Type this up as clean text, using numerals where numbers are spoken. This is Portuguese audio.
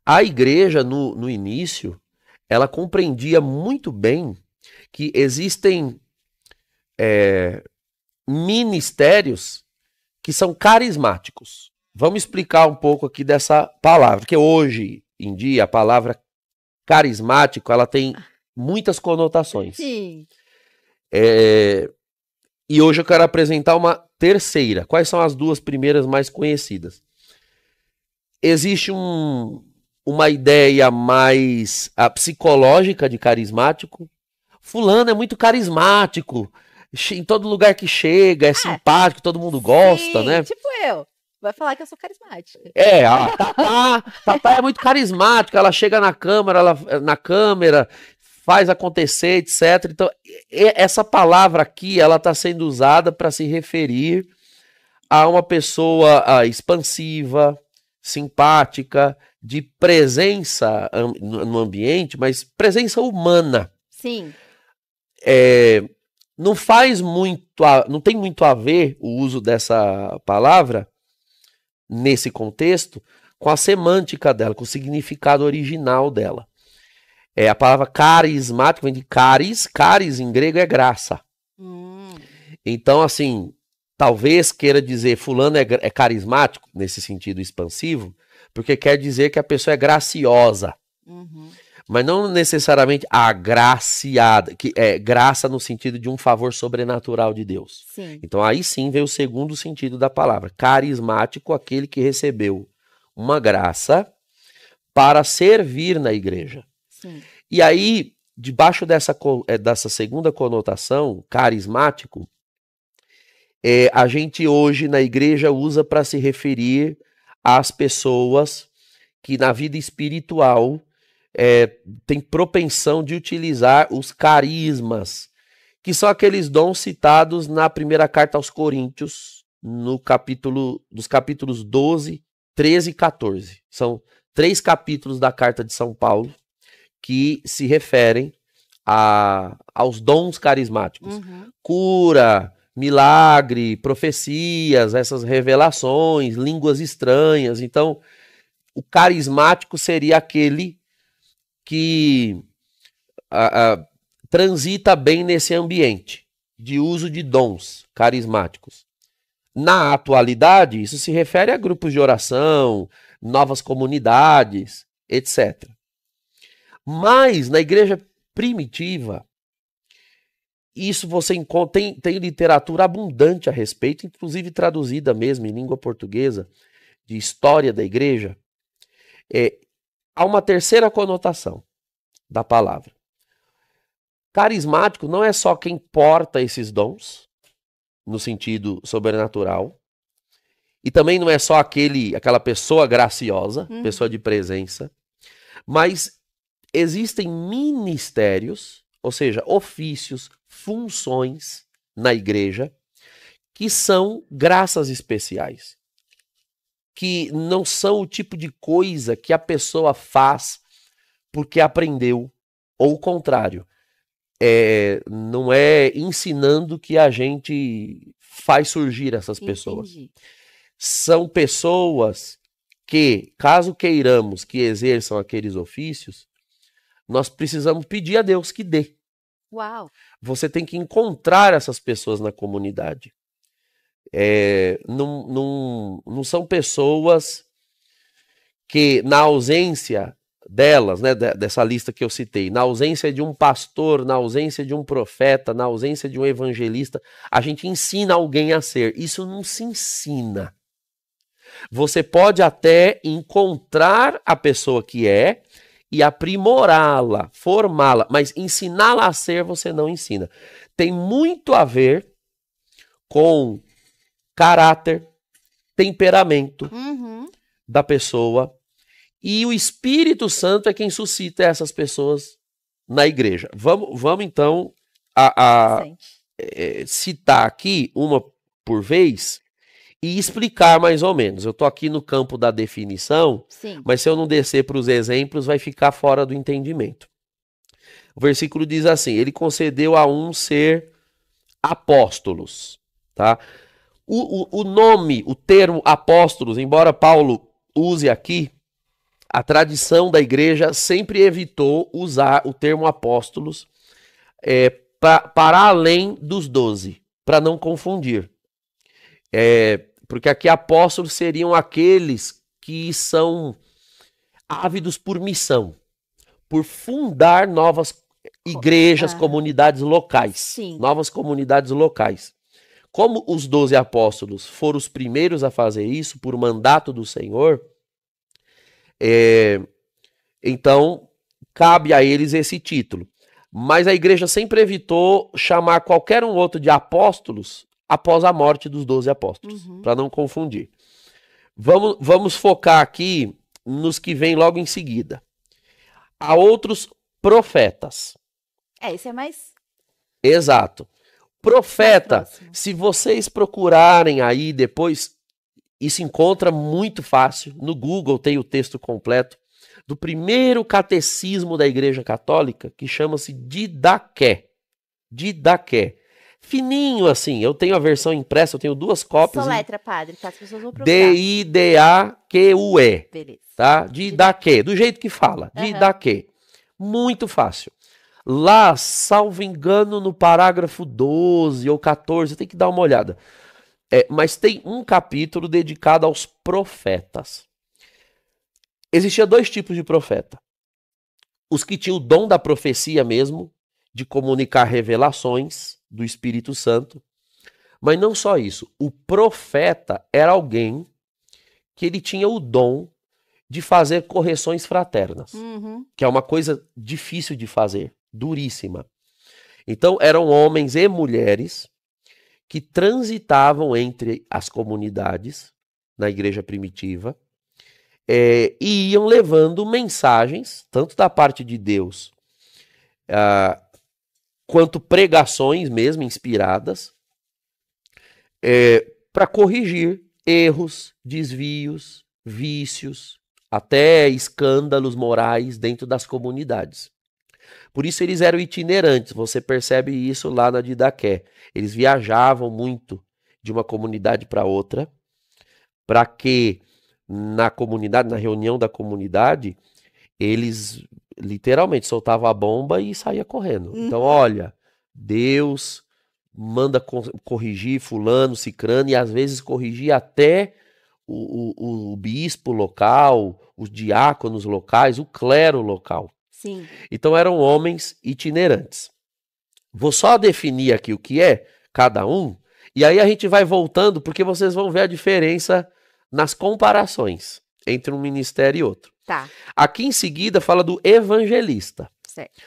A igreja, no início, ela compreendia muito bem que existem ministérios que são carismáticos. Vamos explicar um pouco aqui dessa palavra, porque hoje em dia a palavra carismático ela tem muitas conotações. Sim. E hoje eu quero apresentar uma terceira. Quais são as duas primeiras mais conhecidas? Existe uma ideia mais psicológica de carismático. Fulano é muito carismático. Em todo lugar que chega, é simpático, todo mundo gosta, Sim, né? tipo eu. Vai falar que eu sou carismática. A Tatá é muito carismática, ela chega na câmera, faz acontecer, etc. Então, essa palavra aqui, ela está sendo usada para se referir a uma pessoa expansiva, simpática, de presença no ambiente, mas presença humana. Sim. Não faz muito, não tem muito a ver o uso dessa palavra nesse contexto com a semântica dela, com o significado original dela. A palavra carismático vem de caris em grego é graça. Então, assim, talvez queira dizer fulano é carismático, nesse sentido expansivo, porque quer dizer que a pessoa é graciosa. Mas não necessariamente agraciada, que é graça no sentido de um favor sobrenatural de Deus. Sim. Então aí sim vem o segundo sentido da palavra. Carismático, aquele que recebeu uma graça para servir na igreja. Sim. E aí, debaixo dessa segunda conotação, carismático, a gente hoje na igreja usa para se referir às pessoas que na vida espiritual tem propensão de utilizar os carismas, que são aqueles dons citados na primeira carta aos Coríntios, dos capítulos 12, 13 e 14. São 3 capítulos da carta de São Paulo que se referem aos dons carismáticos. Cura, milagre, profecias, essas revelações, línguas estranhas. Então, o carismático seria aquele que transita bem nesse ambiente de uso de dons carismáticos. Na atualidade, isso se refere a grupos de oração, novas comunidades, etc. Mas na igreja primitiva, isso você encontra, tem literatura abundante a respeito, inclusive traduzida mesmo em língua portuguesa, de história da igreja. Há uma terceira conotação da palavra. Carismático não é só quem porta esses dons, no sentido sobrenatural, e também não é só aquela pessoa graciosa, pessoa de presença, mas existem ministérios, ou seja, ofícios, funções na igreja, que são graças especiais. Que não são o tipo de coisa que a pessoa faz porque aprendeu, ou o contrário. Não é ensinando que a gente faz surgir essas pessoas. Entendi. São pessoas que, caso queiramos que exerçam aqueles ofícios, nós precisamos pedir a Deus que dê. Uau! Você tem que encontrar essas pessoas na comunidade. Não são pessoas que, na ausência delas, né, dessa lista que eu citei, na ausência de um pastor, na ausência de um profeta, na ausência de um evangelista, a gente ensina alguém a ser. Isso não se ensina. Você pode até encontrar a pessoa que e aprimorá-la, formá-la, mas ensiná-la a ser você não ensina. Tem muito a ver com caráter, temperamento da pessoa, e o Espírito Santo é quem suscita essas pessoas na igreja. Vamos então citar aqui uma por vez e explicar mais ou menos. Eu estou aqui no campo da definição, mas se eu não descer para os exemplos, vai ficar fora do entendimento. O versículo diz assim: ele concedeu a um ser apóstolos. Tá? O nome, o termo apóstolos, embora Paulo use aqui, A tradição da igreja sempre evitou usar o termo apóstolos para além dos 12, para não confundir. Porque aqui apóstolos seriam aqueles que são ávidos por missão, por fundar novas igrejas, comunidades locais. Sim. Novas comunidades locais. Como os 12 apóstolos foram os primeiros a fazer isso, por mandato do Senhor, então cabe a eles esse título. Mas a igreja sempre evitou chamar qualquer um outro de apóstolos após a morte dos 12 apóstolos, para não confundir. Vamos focar aqui nos que vêm logo em seguida. Há outros profetas. Esse é mais... Exato. Profeta, mais próximo. se vocês procurarem aí depois, isso encontra muito fácil. No Google tem o texto completo do primeiro catecismo da Igreja Católica, que chama-se Didaqué. Didaqué. Fininho assim, eu tenho a versão impressa, eu tenho 2 cópias. Soletra, padre, tá? As pessoas vão procurar. Didaque. Beleza. Tá? Didaqué, do jeito que fala. Didaqué. Muito fácil. Lá, salvo engano, no parágrafo 12 ou 14, tem que dar uma olhada. Mas tem um capítulo dedicado aos profetas. Existia 2 tipos de profeta. Os que tinham o dom da profecia mesmo, de comunicar revelações do Espírito Santo. Mas não só isso. O profeta era alguém que ele tinha o dom de fazer correções fraternas. Que é uma coisa difícil de fazer. Duríssima. Então eram homens e mulheres que transitavam entre as comunidades na igreja primitiva e iam levando mensagens, tanto da parte de Deus quanto pregações mesmo inspiradas, para corrigir erros, desvios, vícios, até escândalos morais dentro das comunidades. Por isso eles eram itinerantes, você percebe isso lá na Didaqué. Eles viajavam muito de uma comunidade para outra, para que na comunidade, na reunião da comunidade, eles literalmente soltavam a bomba e saíam correndo. Então, olha, Deus manda corrigir fulano, cicrano, e às vezes corrigir até o bispo local, os diáconos locais, o clero local. Sim. Então eram homens itinerantes. Vou só definir aqui o que é cada um, e aí a gente vai voltando, porque vocês vão ver a diferença nas comparações entre um ministério e outro. Tá. Aqui em seguida fala do evangelista. Certo.